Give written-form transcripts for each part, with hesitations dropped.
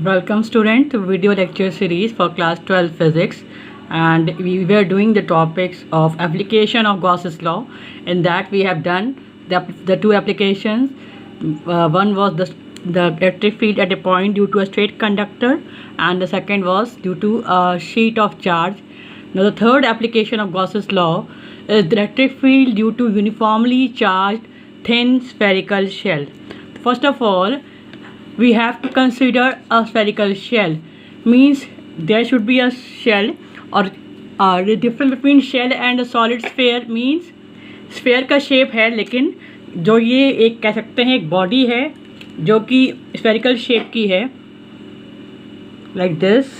Welcome student to video lecture series for class 12 physics, and we were doing the topics of application of Gauss's law. In that we have done the two applications. One was the electric field at a point due to a straight conductor, and the second was due to a sheet of charge. Now the third application of Gauss's law is the electric field due to uniformly charged thin spherical shell. First of all, we have to consider a spherical shell. Means there should be a shell, or the difference between shell and a solid sphere means sphere का shape है, लेकिन जो ये एक कह सकते हैं एक body है जो कि spherical shape की है, like this.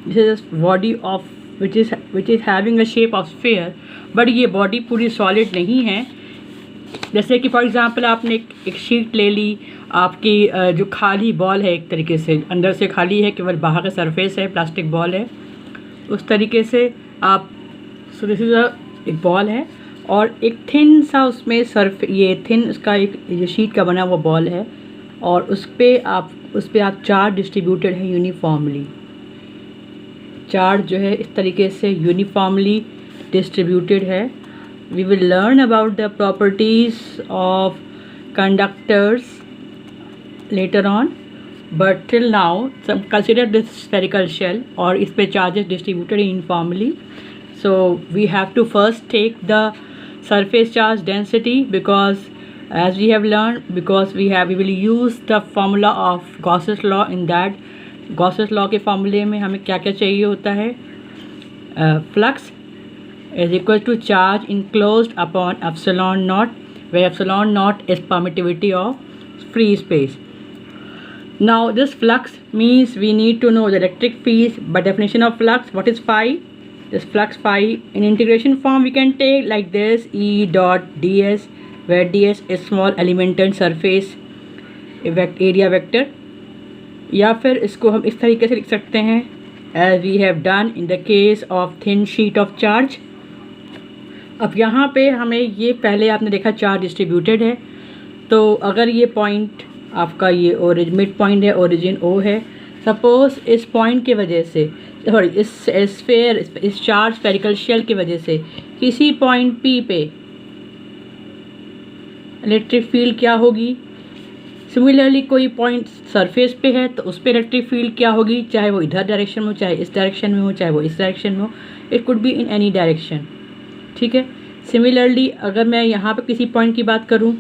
This is a body of which is having a shape of sphere, but ये body पूरी solid नहीं है. जैसे कि फॉर एग्ज़ाम्पल आपने एक शीट ले ली, आपकी जो खाली बॉल है, एक तरीके से अंदर से खाली है, केवल बाहर का सरफेस है, प्लास्टिक बॉल है. उस तरीके से आप दिस इज़ एक बॉल है और एक थिन सा उसमें ये थिन उसका एक ये शीट का बना हुआ बॉल है, और उस पर आप चार्ज डिस्ट्रीब्यूटेड है यूनिफॉर्मली. चार्ज जो है इस तरीके से यूनिफॉर्मली डिस्ट्रीब्यूटेड है. We will learn about the properties of conductors later on, but till now consider this spherical shell, और इस पे charges distributed uniformly. So we have to first take the surface charge density, because as we have learned, we will use the formula of Gauss's law. In that Gauss's law के formula में हमें क्या क्या चाहिए होता है? Flux is equal to charge enclosed upon epsilon naught, where epsilon naught is permittivity of free space. Now this flux means we need to know the electric field. By definition of flux, what is phi? This flux phi in integration form we can take like this: E dot ds, where ds is small elemental surface area vector. या फिर इसको हम इस तरीके से लिख सकते हैं as we have done in the case of thin sheet of charge. अब यहाँ पे हमें ये पहले आपने देखा चार्ज डिस्ट्रीब्यूटेड है, तो अगर ये पॉइंट आपका ये मिड पॉइंट है, ओरिजिन ओ है, सपोज़ इस पॉइंट की वजह से, सॉरी इस चार्ज स्फेरिकल शेल की वजह से किसी पॉइंट पी पे इलेक्ट्रिक फील्ड क्या होगी. सिमिलरली कोई पॉइंट सरफेस पे है तो उस पर इलेक्ट्रिक फील्ड क्या होगी, चाहे वो इधर डायरेक्शन में हो, चाहे इस डायरेक्शन में हो, चाहे वो इस डायरेक्शन में हो. It could be in any direction. ठीक है. सिमिलरली अगर मैं यहाँ पे किसी पॉइंट की बात करूँ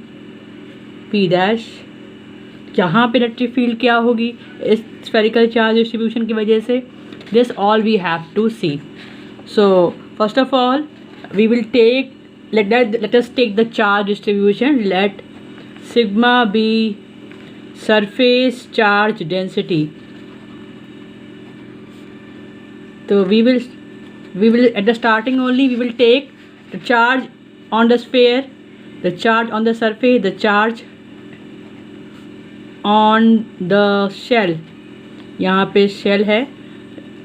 पी डैश, यहाँ पे इलेक्ट्रिक फील्ड क्या होगी इस स्फेरिकल चार्ज डिस्ट्रीब्यूशन की वजह से. This all we have to see. So first of all we will take let us take the charge distribution. Let sigma be surface charge density. So we will at the starting only we will take the charge on the sphere, the charge on the surface, the charge on the shell. यहाँ पे shell है,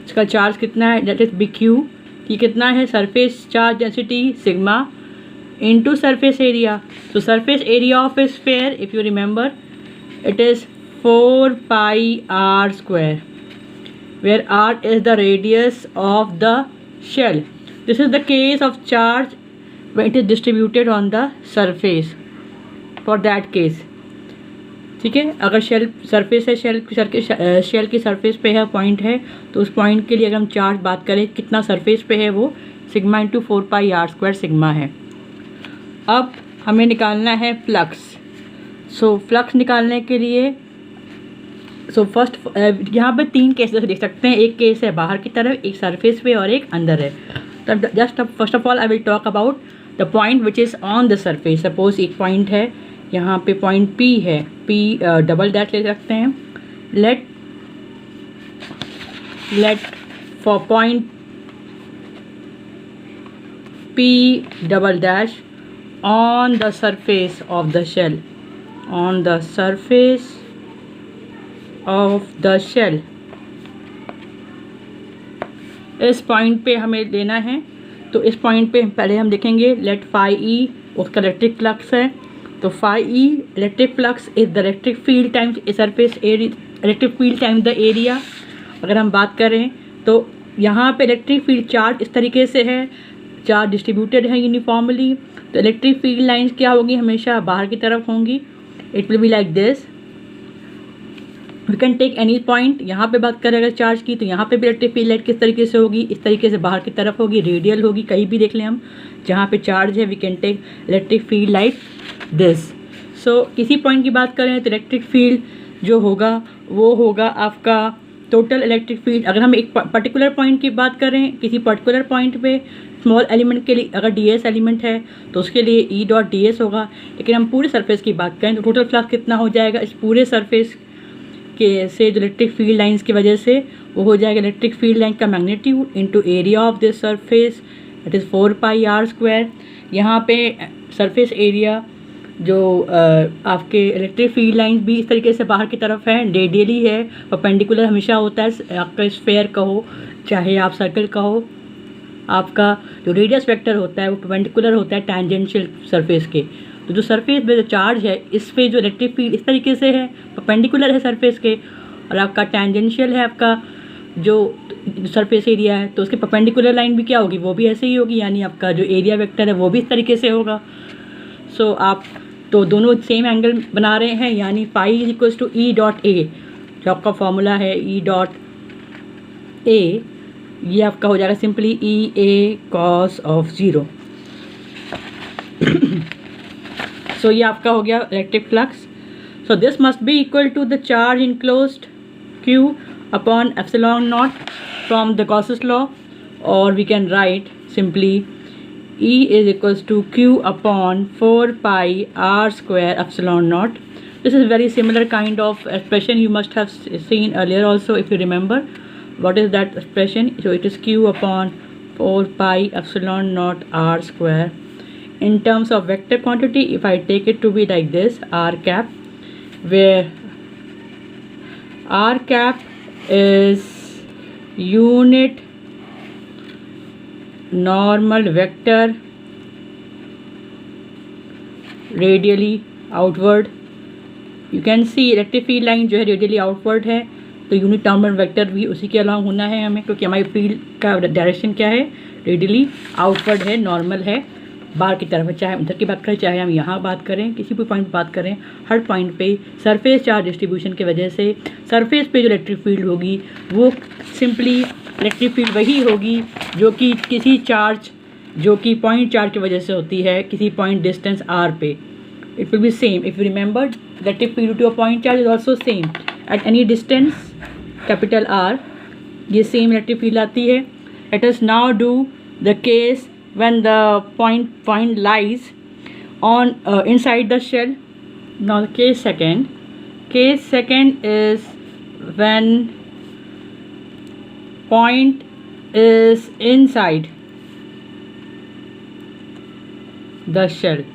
इसका charge कितना है, that is BQ. ये कितना है, surface charge density sigma into surface area. So surface area of a sphere, if you remember, it is 4 pi r square, where r is the radius of the shell. This is the case of charge when it is distributed on the surface. For that case, ठीक है. अगर shell surface है, shell की surface पे है, point है, तो उस पॉइंट के लिए अगर हम चार्ज बात करें कितना सरफेस पे है, वो sigma into 4 pi R square sigma है. अब हमें निकालना है फ्लक्स. सो फ्लक्स निकालने के लिए फर्स्ट यहाँ पे 3 केसेस देख सकते हैं. एक केस है बाहर की तरफ, एक सरफेस पे और एक अंदर है. तो just first of all I will talk about the point which is on the surface. Suppose एक पॉइंट है, यहाँ पे पॉइंट P है, P डबल डैश ले सकते हैं. Let for point P double dash on the surface of the shell, on the surface of the shell. इस point पे हमें लेना है, तो इस पॉइंट पे पहले हम देखेंगे लेट फाई ई उसका इलेक्ट्रिक फ्लक्स है. तो phi E electric flux is the electric field times surface area electric field times the area अगर हम बात करें तो यहाँ पे इलेक्ट्रिक फील्ड चार्ज इस तरीके से है, चार्ज डिस्ट्रीब्यूटेड है यूनिफॉर्मली, तो इलेक्ट्रिक फील्ड लाइंस क्या होगी, हमेशा बाहर की तरफ होंगी। It will be like this. We can take any point. यहाँ पे बात करें अगर चार्ज की तो यहाँ पे भी इलेक्ट्रिक फील्ड लाइट किस तरीके से होगी, इस तरीके से बाहर की तरफ होगी, रेडियल होगी, कहीं भी देख लें हम जहाँ पे चार्ज है we can take electric field like this. So किसी पॉइंट की बात करें तो इलेक्ट्रिक फील्ड जो होगा वो होगा आपका टोटल इलेक्ट्रिक फील्ड। अगर हम एक पर्टिकुलर पॉइंट की बात करें, किसी पर्टिकुलर पॉइंट पे स्मॉल एलिमेंट के लिए अगर ds एलिमेंट है तो उसके लिए E डॉट ds होगा। लेकिन हम पूरे सरफेस की बात करें तो टोटल फ्लक्स कितना हो जाएगा इस पूरे सरफेस के से जो इलेक्ट्रिक फील्ड लाइंस की वजह से वो हो जाएगा इलेक्ट्रिक फील्ड लाइन का magnitude into area of this surface, it is 4πr²। यहाँ पे सरफेस एरिया जो आपके इलेक्ट्रिक फील्ड लाइंस भी इस तरीके से बाहर की तरफ है, रेडियली है, परपेंडिकुलर हमेशा होता है। आपका स्फेयर कहो चाहे आप सर्कल कहो, आपका जो रेडियस वेक्टर होता है वो परपेंडिकुलर होता है टैंजेंशियल सरफेस के। तो जो सरफेस पे जो चार्ज है इस पे जो इलेक्ट्रिक फील्ड इस तरीके से है, परपेंडिकुलर है सरफेस के, और आपका टैंजेंशियल है आपका जो सरफेस एरिया है, तो उसके परपेंडिकुलर लाइन भी क्या होगी, वो भी ऐसे ही होगी, यानी आपका जो एरिया वेक्टर है वो भी इस तरीके से होगा। सो आप तो दोनों सेम एंगल बना रहे हैं, यानी phi is equals to E dot A, जो आपका फॉर्मूला है E डॉट ए, ये आपका हो जाएगा simply EA cos of 0। So ये आपका हो गया electric flux. So this must be equal to the charge enclosed Q upon epsilon not from the Gauss's law, और we can write simply E is equals to Q upon 4πr² epsilon naught. This is very similar kind of expression you must have seen earlier also if you remember. What is that expression? So it is Q upon 4π epsilon naught r². In terms of vector quantity, if I take it to be like this, r cap, where r cap is unit normal vector radially outward. You can see electric field line जो है radially outward है, तो unit normal vector भी उसी के अलावा होना है हमें, क्योंकि हमारी फील्ड का डायरेक्शन क्या है, रेडियली आउटवर्ड है, नॉर्मल है, बाहर की तरफ है। चाहे हम इधर की बात करें चाहे हम यहाँ बात करें, किसी भी पॉइंट बात करें, हर पॉइंट पे सरफेस चार्ज डिस्ट्रीब्यूशन की वजह से सरफेस पे जो इलेक्ट्रिक फील्ड होगी वो सिंपली इलेक्ट्रिक फील्ड वही होगी जो कि किसी चार्ज जो कि पॉइंट चार्ज की वजह से होती है किसी पॉइंट डिस्टेंस r पे। It will be same if you remember electric field to a point charge is also same at any distance capital R, ये सेम इलेक्ट्रिक फील्ड आती है। Let us now do the case when the point lies on inside the shell. Now the case second is when point is inside the shell.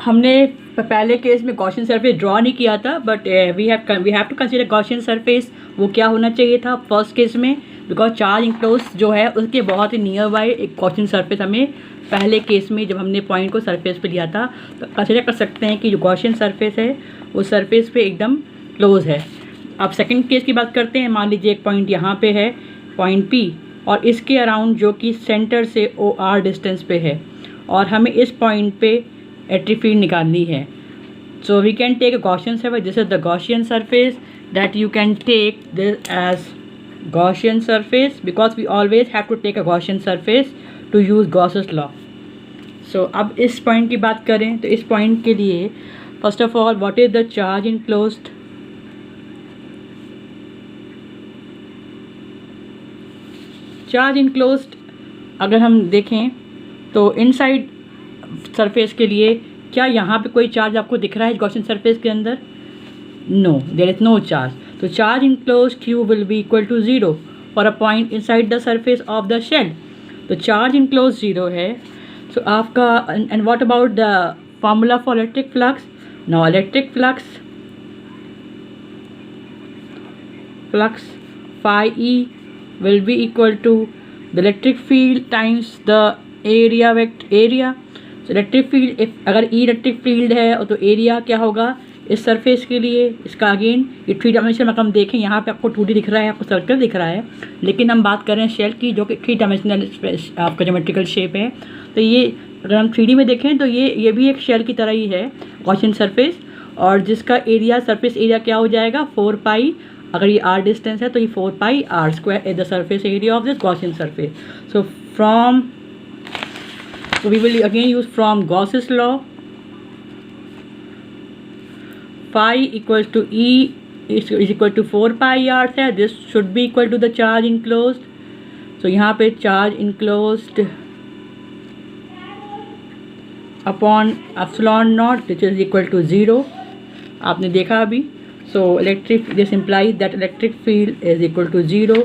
हमने पहले case में Gaussian surface draw नहीं किया था, but we have to consider Gaussian surface. वो क्या होना चाहिए था फर्स्ट केस में, बिकॉज चार्ज इनक्लोज जो है उसके बहुत ही नियर बाय एक गॉसियन सरफेस हमें पहले केस में जब हमने पॉइंट को सरफेस पे लिया था तो कंसीडर कर सकते हैं कि जो गॉसियन सरफेस है वो सरफेस पे एकदम क्लोज है। अब सेकंड केस की बात करते हैं। मान लीजिए एक पॉइंट यहाँ पे है पॉइंट P, और इसके अराउंड जो कि सेंटर से OR डिस्टेंस पे है, और हमें इस पॉइंट पे इलेक्ट्रिक फील्ड निकालनी है। So we can take a Gaussian surface, this is the Gaussian surface that you can take this as Gaussian surface because we always have to take a Gaussian surface to use Gauss's law. So अब इस point की बात करें तो इस point के लिए first of all what is the charge enclosed, charge enclosed अगर हम देखें तो इनसाइड सरफेस के लिए क्या यहाँ पे कोई चार्ज आपको दिख रहा है गॉसियन सरफेस के अंदर? No, there is no charge. तो charge enclosed Q will be equal to 0 for a point inside the surface of the shell. तो चार्ज इनक्लोज्ड 0 है। सो आपका and what about the formula for electric flux? Now electric flux phi E will be equal to the electric field times the area. So electric field अगर E electric field है तो area क्या होगा, इस surface के लिए इसका again ये 3 डायमेंशनल अगर हम देखें, यहाँ पे आपको 2D दिख रहा है, आपको सर्कल दिख रहा है, लेकिन हम बात कर रहे हैं शेल की जो कि 3 डायमेंशनल आपका ज्योमेट्रिकल शेप है। तो ये अगर हम 3D में देखें तो ये भी एक शेल की तरह ही है, गॉसियन सरफेस, और जिसका एरिया सरफेस एरिया क्या हो जाएगा 4 पाई, अगर ये r डिस्टेंस है तो ये 4 pi r square is the surface area of this Gaussian surface. So we will again use from Gauss's law, phi equals to E is equal to 4 pi r है, this should be equal to the charge enclosed. So यहाँ पे charge enclosed upon epsilon naught which is equal to 0, आपने देखा अभी। So this implies that electric field is equal to 0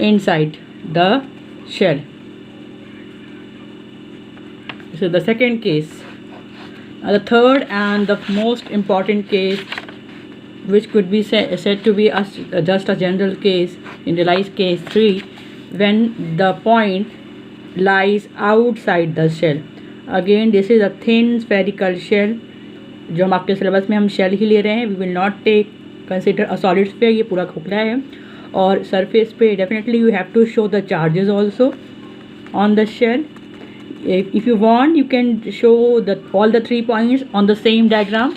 inside the shell. So the second case. The third and the most important case, which could be said to be just a general case, in realized case 3, when the point lies outside the shell. Again this is a thin spherical shell, जो हम आपके syllabus में हम shell ही ले रहे हैं, we will not take consider a solid sphere, ये पूरा खोखला है। और सरफेस पे definitely you have to show the charges also on the shell. If you want you can show all the 3 points on the same diagram,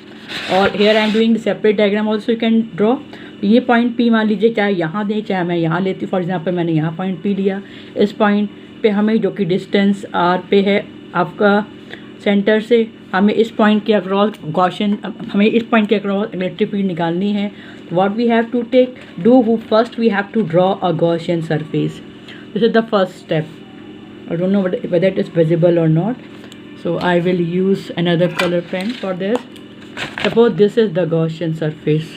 or here I am doing the separate diagram also you can draw. ये point P मान लीजिए, चाहे यहाँ दें चाहे मैं यहाँ लेती हूँ, फॉर एग्जांपल मैंने यहाँ पॉइंट P लिया, इस पॉइंट पे हमें जो कि डिस्टेंस R पे है आपका सेंटर से, हमें इस पॉइंट के अक्रॉस गॉसियन, हमें इस पॉइंट के अक्रॉस इलेक्ट्रिक फील्ड निकालनी है. What we have to take do first we have to draw a Gaussian surface. This is the first step. I don't know whether it is visible or not, so I will use another color pen for this. Suppose this is the Gaussian surface.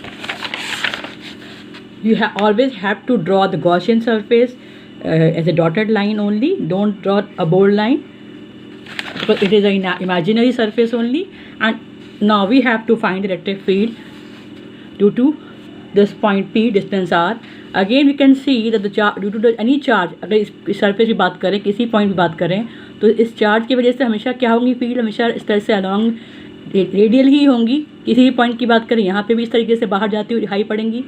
You always have to draw the Gaussian surface as a dotted line only. Don't draw a bold line because it is an imaginary surface only. And now we have to find the electric field due to this point P, distance R. Again we can see that the charge due to any charge, अगर इस surface की बात करें, किसी point की बात करें, तो इस चार्ज की वजह से हमेशा क्या होंगी, फील्ड हमेशा इस तरह से अलॉन्ग रेडियल ही होंगी. किसी भी पॉइंट की बात करें, यहाँ पे भी इस तरीके से बाहर जाती हुई दिखाई पड़ेंगी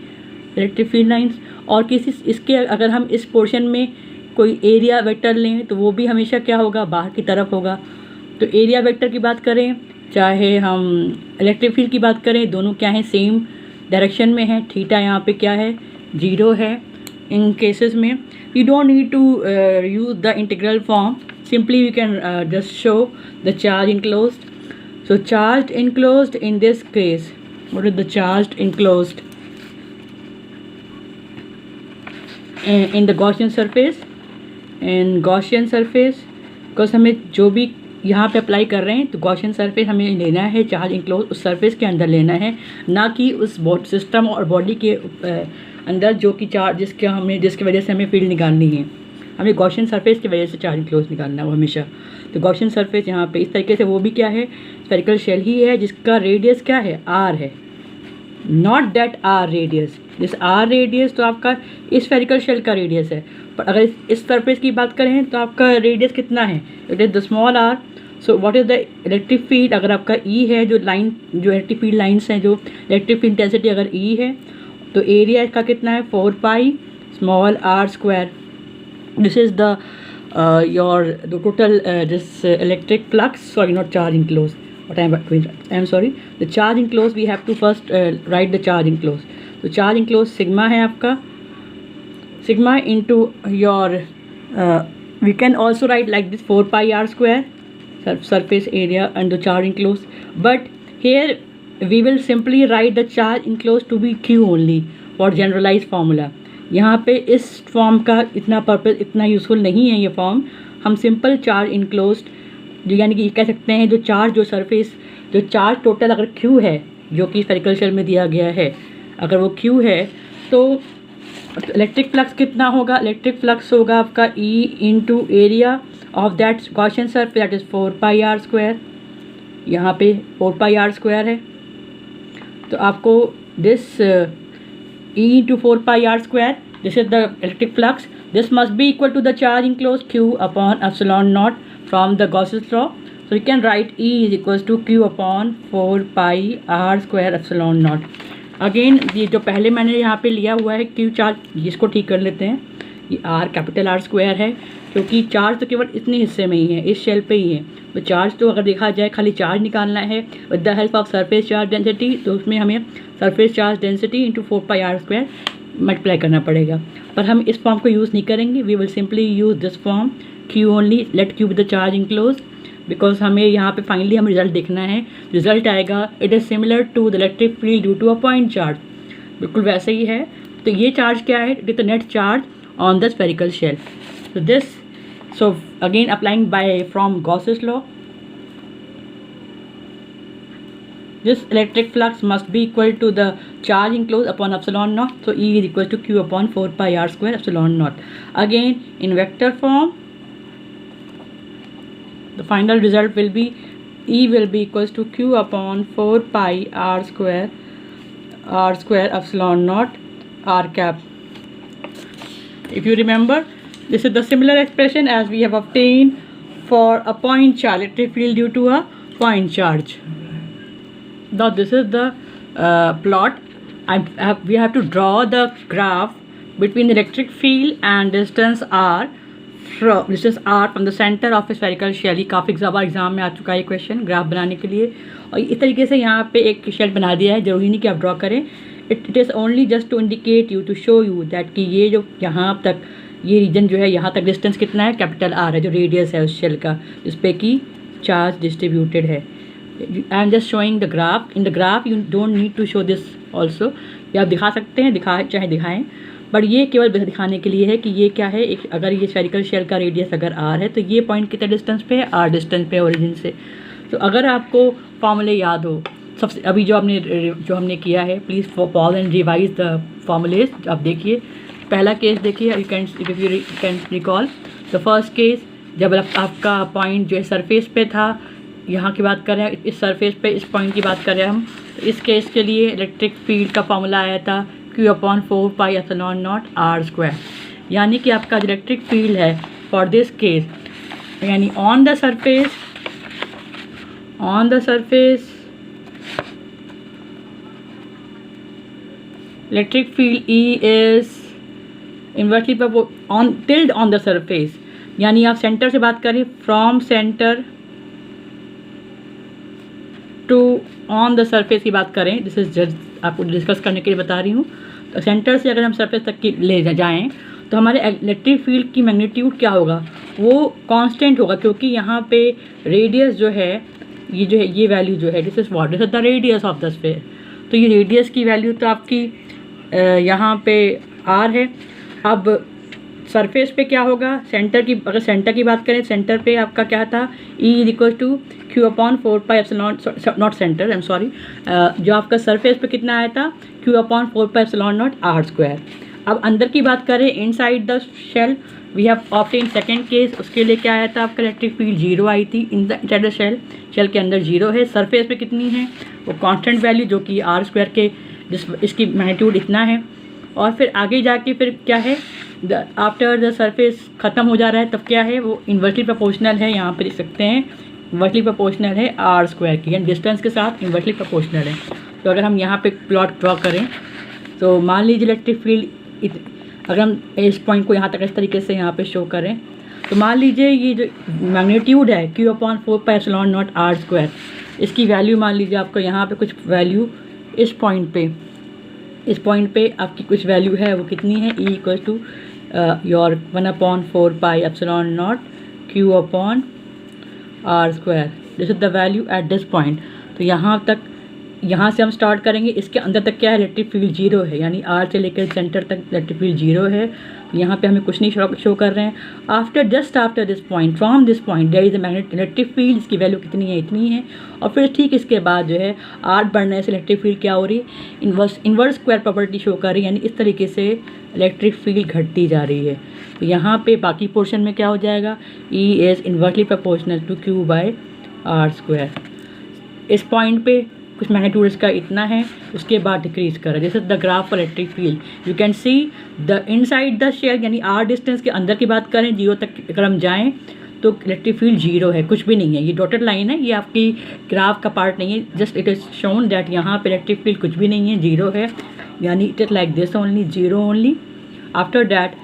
इलेक्ट्रिक फील्ड लाइंस. और किसी इसके अगर हम इस पोर्शन में कोई एरिया वेक्टर लें तो वो भी हमेशा क्या होगा, बाहर की तरफ होगा. तो एरिया वेक्टर की बात करें चाहे हम इलेक्ट्रिक फील्ड की बात करें, दोनों क्या हैं, सेम डायरेक्शन में है. थीटा यहाँ पे क्या है, 0 है. इन केसेस में we don't need to use the integral form, simply we can just show the charge enclosed. So charge enclosed in this case, what is the charge enclosed in the Gaussian surface. in Gaussian surface because हमें जो भी यहाँ पे apply कर रहे हैं तो Gaussian surface हमें लेना है, चार्ज इंक्लोज उस सरफेस के अंदर लेना है, ना कि उस सिस्टम और बॉडी के अंदर जो कि चार्ज जिसकी वजह से हमें फील्ड निकालनी है. हमें गॉसियन सरफेस की वजह से चार्ज इंक्लोज निकालना है वो हमेशा. तो गॉसियन सरफेस यहाँ पे इस तरीके से, वो भी क्या है, स्फेरिकल शेल ही है जिसका रेडियस क्या है, R है. Not that R radius, this R radius तो आपका इस स्फेरिकल शेल का रेडियस है. पर अगर इस सरफेस की बात करें तो आपका रेडियस कितना है, it is the small r. So what is the electric field, अगर आपका E है, जो इलेक्ट्रिक फील्ड लाइंस हैं, जो इलेक्ट्रिक फील्ड इंटेंसिटी अगर E है तो एरिया इसका कितना है, 4 pi small r square. This is the your total this electric flux, sorry not charge enclose, what I am sorry, the charge enclosed we have to first write the charge enclosed. So charge enclosed sigma है आपका, sigma into your we can also write like this 4 pi r square surface area and the charge enclosed, but here we will simply write the charge enclosed to be q only for generalized formula. यहाँ पे इस form का इतना purpose, इतना useful नहीं है ये form. हम सिंपल चार्ज इनक्लोज्ड जो यानी कि कह सकते हैं जो चार्ज टोटल अगर Q है, जो कि स्फेरिकल शेल में दिया गया है, अगर वो Q है तो इलेक्ट्रिक फ्लक्स कितना होगा, इलेक्ट्रिक फ्लक्स होगा आपका E into area of that Gaussian surface, that is 4 pi r square. यहाँ पे 4 पाई r स्क्वायर है, तो आपको this E into 4 pi r square, this is the electric flux, this must be equal to the charge enclose Q upon epsilon naught from the Gauss's law. So you can write E is equals to Q upon 4 pi R square epsilon not. Again ये जो पहले मैंने यहाँ पे लिया हुआ है Q charge, इसको ठीक कर लेते हैं. ये R कैपिटल R स्क्वायर है, क्योंकि चार्ज तो केवल इतने हिस्से में ही है, इस शेल पे ही है. तो चार्ज तो अगर देखा जाए खाली चार्ज निकालना है with the help of surface charge density, तो उसमें हमें surface charge density into 4 pi R square multiply करना पड़ेगा. पर हम इस फॉर्म को यूज़ नहीं करेंगे. We will simply use this form Q only, let Q with the charge enclose, because हमें यहाँ पे फाइनली हमें रिजल्ट देखना है. रिजल्ट आएगा it is similar to the electric field due to a point charge. बिल्कुल वैसे ही है. तो ये चार्ज क्या है? It is the net charge on the spherical shell. So this, so again applying by from Gauss's law, this electric flux must be equal to the charge enclosed upon epsilon naught. So E is equal to Q upon 4 pi R square epsilon naught. Again in vector form, the final result will be E will be equals to Q upon 4 pi R square epsilon naught R cap. If you remember, this is the similar expression as we have obtained for a point charge, electric field due to a point charge. Now this is the plot. We have to draw the graph between the electric field and distance r from the center of a spherical shell. ये काफ़ी बार exam में आ चुका है question graph बनाने के लिए. और इस तरीके से यहाँ पे एक शेल बना दिया है, ज़रूरी नहीं कि आप ड्रॉ करें. It is only just to indicate you, to show you that कि ये जो यहाँ तक ये रीजन जो है, यहाँ तक डिस्टेंस कितना है, कैपिटल आर है, जो रेडियस है उस शेल का, जिस पे कि चार्ज डिस्ट्रीब्यूटेड है. I am just showing the graph. In the graph you don't need to show this also. ये आप दिखा सकते हैं, चाहे दिखाएं, बट ये केवल दिखाने के लिए है कि ये क्या है. एक अगर ये स्फेरिकल शेल का रेडियस अगर आर है, तो ये पॉइंट कितने डिस्टेंस पे है, आर डिस्टेंस पे ओरिजिन से. तो अगर आपको फॉर्मूले याद हो, सबसे अभी जो हमने किया है, please pause and revise the formulas. आप देखिए पहला केस देखिए, you can recall the first case. जब आपका पॉइंट जो है सरफेस पे था, यहाँ की बात कर रहे हैं, इस सरफेस पे इस पॉइंट की बात कर रहे हैं हम. तो इस केस के लिए इलेक्ट्रिक फील्ड का फॉर्मूला आया था Q upon 4 pi epsilon naught R square. यानी कि आपका इलेक्ट्रिक फील्ड है फॉर दिस केस, यानी on the surface electric field E is inversely tilde on the surface. यानी आप सेंटर से बात करें, from centre to on the surface की बात करें. दिस इज जस्ट आपको डिस्कस करने के लिए बता रही हूँ. तो सेंटर से अगर हम सरफेस तक की ले जाएं, तो हमारे इलेक्ट्रिक फील्ड की मैग्नीट्यूड क्या होगा, वो कांस्टेंट होगा, क्योंकि यहाँ पे रेडियस जो है, ये वैल्यू जो है, this is the radius of the sphere. तो ये रेडियस की वैल्यू तो आपकी यहाँ पे R है. अब सरफेस पे क्या होगा, अगर सेंटर की बात करें, सेंटर पे आपका क्या था, E is equal to Q upon 4 pi epsilon naught centre, I am sorry, जो आपका सरफेस पे कितना आया था, Q upon 4 pi epsilon naught R square. अब अंदर की बात करें, inside the shell we have obtain second case. उसके लिए क्या आया था, आपका इलेक्ट्रिक फील्ड 0 आई थी इनसाइड द शेल के अंदर 0 है. सरफेस पे कितनी है, वो कांस्टेंट वैल्यू जो कि R स्क्वायर के इसकी मैग्नीट्यूड इतना है. और फिर आगे जाके फिर क्या है, आफ्टर द सरफेस ख़त्म हो जा रहा है, तब क्या है, वो इन्वर्सली प्रोपोर्शनल है. यहाँ पे देख सकते हैं इन्वर्सली प्रोपोर्शनल है R स्क्वायर की, यानी डिस्टेंस के साथ इन्वर्सली प्रोपोर्शनल है. तो अगर हम यहाँ पे प्लॉट ड्रॉ करें, तो मान लीजिए इलेक्ट्रिक फील्ड, अगर हम इस पॉइंट को यहाँ तक इस तरीके से यहाँ पे शो करें, तो मान लीजिए ये जो मैग्नीट्यूड है Q upon 4 pi epsilon naught R square, इसकी वैल्यू मान लीजिए आपको यहाँ पे कुछ वैल्यू इस पॉइंट पे आपकी कुछ वैल्यू है, वो कितनी है, E equal to your 1 upon 4 pi epsilon naught Q upon R square. This is the value at this point. तो यहाँ से हम स्टार्ट करेंगे, इसके अंदर तक क्या है, इलेक्ट्रिक फील्ड 0 है, यानी R से लेकर सेंटर तक इलेक्ट्रिक फील्ड 0 है. यहाँ पे हमें कुछ नहीं शो कर रहे हैं. Just after this point, from this point there is a magnetic electric field, इसकी वैल्यू कितनी है, इतनी है. और फिर ठीक इसके बाद जो है R बढ़ने से इलेक्ट्रिक फील्ड क्या हो रही है, इन्वर्स स्क्वायर प्रॉपर्टी शो कर रही है, यानी इस तरीके से इलेक्ट्रिक फील्ड घटती जा रही है. तो यहाँ पे बाकी पोर्शन में क्या हो जाएगा, E is inversely proportional to Q by R square. इस पॉइंट पे कुछ मैग्नीट्यूड इसका इतना है, उसके बाद डिक्रीज कर रहा है. This is the graph for electric field. You can see the inside the shell, यानी R डिस्टेंस के अंदर की बात करें, 0 तक अगर हम जाएं, तो इलेक्ट्रिक फील्ड जीरो है, कुछ भी नहीं है। ये डॉटेड लाइन है, ये आपकी ग्राफ का पार्ट नहीं है, just it is shown that यहाँ पे इलेक्ट्रिक फील्ड कुछ भी नहीं है, जीरो है, यानी it is like this only, zero only. After that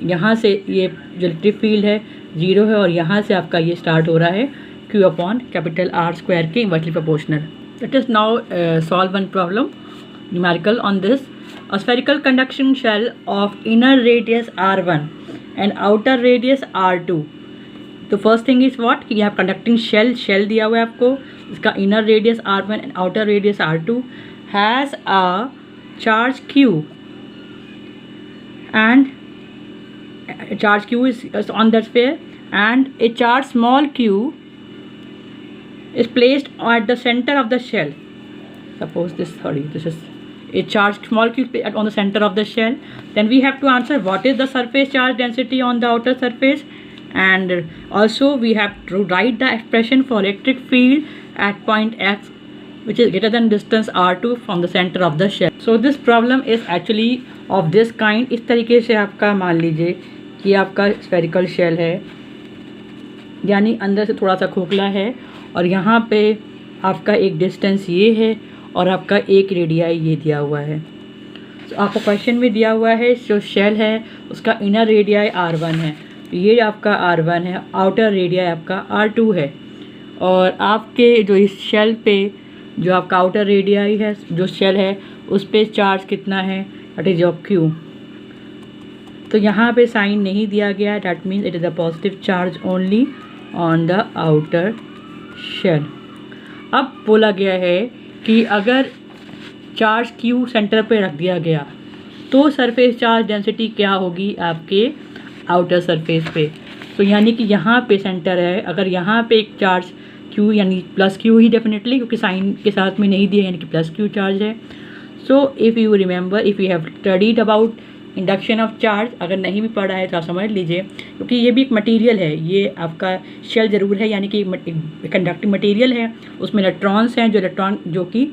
यहाँ से ये जो इलेक्ट्रिक फील्ड है जीरो है, और यहाँ से आपका ये स्टार्ट हो रहा है Q upon capital R square के inversely proportional. Let us now solve one problem numerical on this. A spherical conduction shell of inner radius R1 and outer radius R2. तो फर्स्ट थिंग इज व्हाट कि यहाँ conducting shell दिया हुआ है आपको, इसका inner radius R1 and outer radius R2 has a charge Q and charge Q is on that sphere, and a charge small q is placed at the center of the shell. Suppose this is a charge small q on the center of the shell. Then we have to answer what is the surface charge density on the outer surface, and also we have to write the expression for electric field at point x, which is greater than distance r2 from the center of the shell. So this problem is actually of this kind. इस तरीके से आपका मान लीजिए कि आपका spherical shell है, यानी अंदर से थोड़ा सा खोखला है, और यहाँ पे आपका एक डिस्टेंस ये है और आपका एक रेडियाई ये दिया हुआ है। तो आपको क्वेश्चन में दिया हुआ है जो शेल है उसका इनर रेडियाई R1 है, ये आपका R1 है, आउटर रेडियाई आपका R2 है, और आपके जो इस शेल पे जो आपका आउटर रेडियाई है जो शेल है उस पे चार्ज कितना है, दैट इज योर Q। तो यहाँ पे साइन नहीं दिया गया, that means it is a positive charge only on the outer shell. अब बोला गया है कि अगर चार्ज Q सेंटर पे रख दिया गया तो सरफेस चार्ज डेंसिटी क्या होगी आपके आउटर सरफेस पे। तो यानी कि यहाँ पे सेंटर है, अगर यहाँ पे एक चार्ज Q यानी प्लस Q ही डेफिनेटली, क्योंकि साइन के साथ में नहीं दिया यानी कि प्लस Q चार्ज है। So if you remember, if you have studied about induction of charge, अगर नहीं भी पढ़ा है तो आप समझ लीजिए, क्योंकि ये भी एक मटेरियल है, ये आपका शेल ज़रूर है, यानी कि कंडक्टिंग मटेरियल है, उसमें इलेक्ट्रॉन्स हैं, जो कि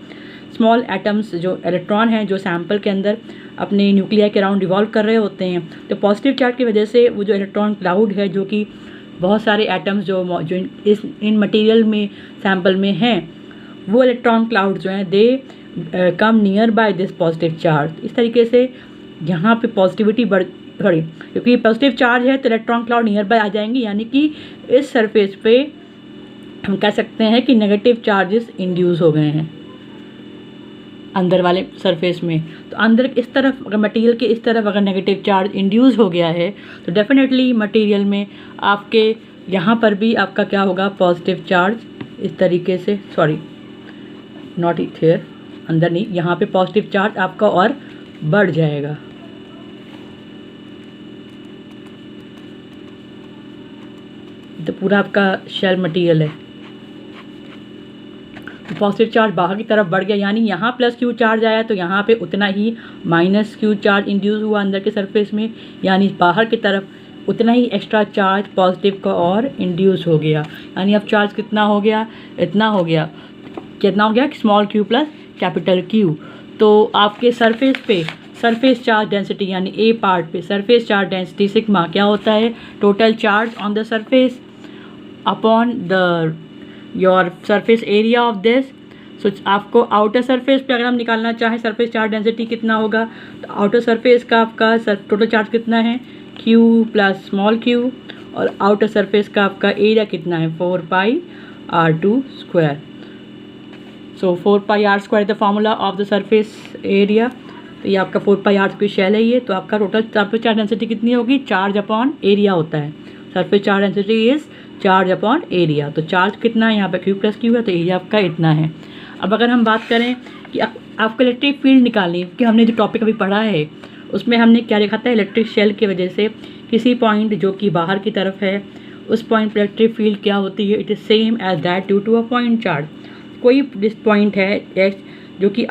स्मॉल एटम्स जो इलेक्ट्रॉन हैं जो सैम्पल के अंदर अपने न्यूक्लियर के अराउंड रिवॉल्व कर रहे होते हैं। तो पॉजिटिव चार्ज की वजह से वो जो इलेक्ट्रॉन क्लाउड है, जो कि बहुत सारे एटम्स जो इन मटेरियल में सैम्पल में हैं, वो इलेक्ट्रॉन क्लाउड जो हैं they come near by this positive charge. इस तरीके से यहाँ पे पॉजिटिविटी क्योंकि पॉजिटिव चार्ज है तो इलेक्ट्रॉन क्लाउड नियर बाय आ जाएंगे, यानी कि इस सरफेस पे हम कह सकते हैं कि नेगेटिव चार्जेस इंड्यूस हो गए हैं अंदर वाले सरफेस में। तो अंदर इस तरफ अगर मटेरियल के इस तरफ अगर नेगेटिव चार्ज इंड्यूस हो गया है तो डेफिनेटली मटेरियल में आपके यहाँ पर भी आपका क्या होगा, पॉजिटिव चार्ज इस तरीके से, सॉरी नॉट हियर, अंदर नहीं, यहाँ पे पॉजिटिव चार्ज आपका और बढ़ जाएगा। तो पूरा आपका शेल मटेरियल है, तो पॉजिटिव चार्ज बाहर की तरफ बढ़ गया, यानी यहाँ प्लस Q चार्ज आया तो यहाँ पे उतना ही माइनस Q चार्ज इंड्यूस हुआ अंदर के सरफेस में, यानी बाहर की तरफ उतना ही एक्स्ट्रा चार्ज पॉजिटिव का और इंड्यूस हो गया। यानी अब चार्ज कितना हो गया, इतना हो गया, कितना हो गया, small q plus capital Q। तो आपके सरफेस पे सरफेस चार्ज डेंसिटी यानी ए पार्ट पे सरफेस चार्ज डेंसिटी सिग्मा क्या होता है, total charge on the surface upon the your surface area of this. So आपको आउटर सरफेस पे अगर हम निकालना चाहें सरफेस चार्ज डेंसिटी कितना होगा, तो आउटर सरफेस का आपका टोटल चार्ज कितना है, Q प्लस स्मॉल q, और आउटर सरफेस का आपका एरिया कितना है, 4πr2 square. So 4πr² is the formula of the surface area. तो ये आपका 4πr की शेल है ये, तो आपका टोटल सरफेस चार्ज डेंसिटी कितनी होगी, चार्ज अपॉन एरिया होता है, surface charge density is charge upon area. तो चार्ज कितना है यहाँ पे Q प्लस Q है, तो एरिया आपका इतना है। अब अगर हम बात करें कि आपको इलेक्ट्रिक फील्ड निकालनी, कि हमने जो टॉपिक अभी पढ़ा है उसमें हमने क्या लिखा था, इलेक्ट्रिक शेल की वजह से किसी पॉइंट जो कि बाहर की तरफ है उस पॉइंट पर इलेक्ट्रिक फील्ड क्या होती है, it is same as that due to a point charge. कोई जिस पॉइंट है x जो कि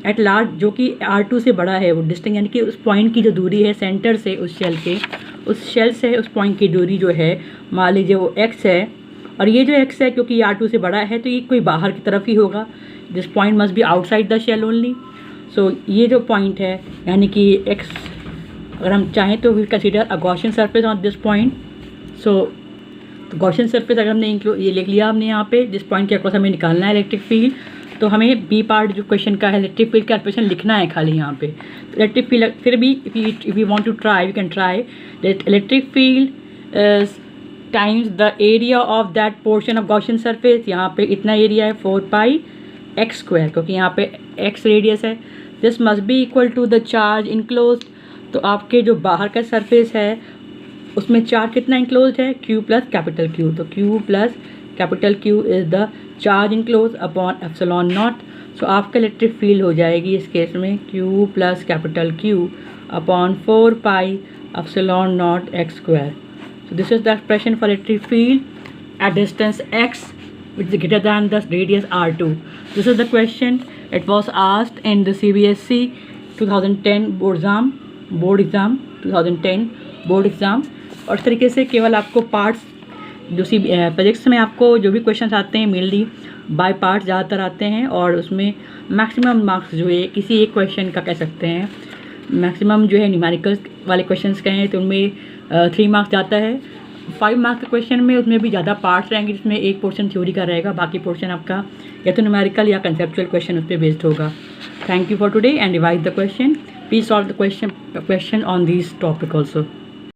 एट लार्ज जो कि R2 से बड़ा है, वो डिस्टेंस यानी कि उस पॉइंट की जो दूरी है सेंटर से उस शेल से उस पॉइंट की दूरी जो है मान लीजिए वो x है, और ये जो x है क्योंकि R2 से बड़ा है तो ये कोई बाहर की तरफ ही होगा, this point must be outside the shell only. So ये जो पॉइंट है यानी कि x अगर हम चाहें तो we consider a Gaussian surface on this point. So तो गॉसियन सरफेस अगर हमने ये लिख लिया हमने यहाँ पे, जिस पॉइंट के अक्रॉस हमें निकालना है इलेक्ट्रिक फील्ड, तो हमें बी पार्ट जो क्वेश्चन का है इलेक्ट्रिक फील्ड कैलकुलेशन लिखना है खाली यहाँ पे। इलेक्ट्रिक फील्ड फिर भी if you want to try we can try that electric field times the area of that portion of Gaussian surface. यहाँ पे इतना एरिया है 4πx², क्योंकि यहाँ पे x रेडियस है। This must be equal to the charge enclosed. तो आपके जो बाहर का सरफेस है उसमें चार्ज कितना इंक्लोज है, Q प्लस कैपिटल Q। तो Q plus capital Q is the charge enclose upon epsilon not. So आपका इलेक्ट्रिक फील्ड हो जाएगी इस केस में Q plus capital Q upon 4π epsilon not x²। So this is the expression for electric field at distance x which is greater than the radius r2. This is the question. It was asked in the CBSE 2010 board exam 2010 board exam। और इस तरीके से केवल आपको parts जो physics में आपको जो भी क्वेश्चन आते हैं मेनली बाय पार्ट ज़्यादातर आते हैं, और उसमें मैक्सिमम मार्क्स जो है किसी एक क्वेश्चन का कह सकते हैं मैक्सिमम जो है न्यूमेरिकल वाले क्वेश्चंस कहें तो उनमें 3 मार्क्स जाता है। 5 मार्क्स के क्वेश्चन में उसमें भी ज़्यादा पार्ट्स रहेंगे, जिसमें एक पोर्शन थ्योरी का रहेगा, बाकी पोर्शन आपका या तो न्यूमेरिकल या कंसेप्चुअल क्वेश्चन उस पर बेस्ड होगा। Thank you for today and revise the question. Please solve the question on this topic also.